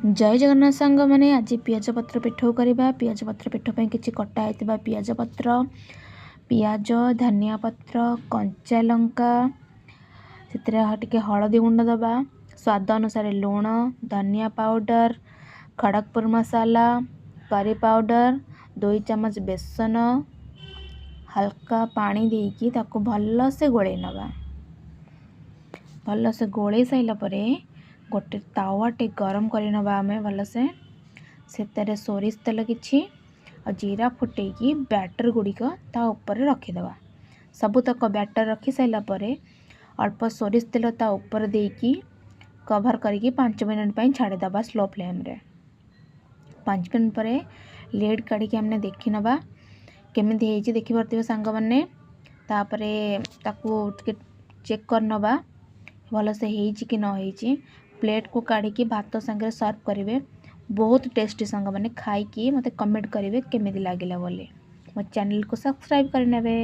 जय जगन्नाथ सांग मैंने आज पियाज पत्र पिठो करवा। पियाज पत्र पिठ पर किसी कटा होता पियाज पत्र, पियाज, धनिया पत्र, कंचा लंका, से हलदी गुंड दबा, स्वाद अनुसार लुण, धनिया पाउडर, खड़गपुर मसाला, करी पाउडर, 2 चम्मच बेसन, हल्का पानी देकी ताको भल से गोले नवा। भल से गोले साइला परे गोटे तावाटे गरम कर नवा आमे भल से सोरिष तेल किछि और जीरा फुटेकी बैटर गुड़िक ता ऊपर रखीदवा। सबुतक बैटर रखी साइला परे अल्प सोरिष तेल ता ऊपर देकी कवर करके 5 मिनट पर छाड़ीदवा स्लो फ्लेम रे। 5 मिनट पर लिड काढ़ी हमने देखी नवा केमिति हेची देखि परथिबे सांग माने। तापरे ताकू चेक कर नवा भल से हेची कि न हेची। प्लेट को काढ़ी भात संगे सर्व करेंगे। बहुत टेस्टी सांग माने खाई कि मते कमेंट करेंगे केमिति लागिला बोली। मो चैनल को सब्सक्राइब कर नेबे।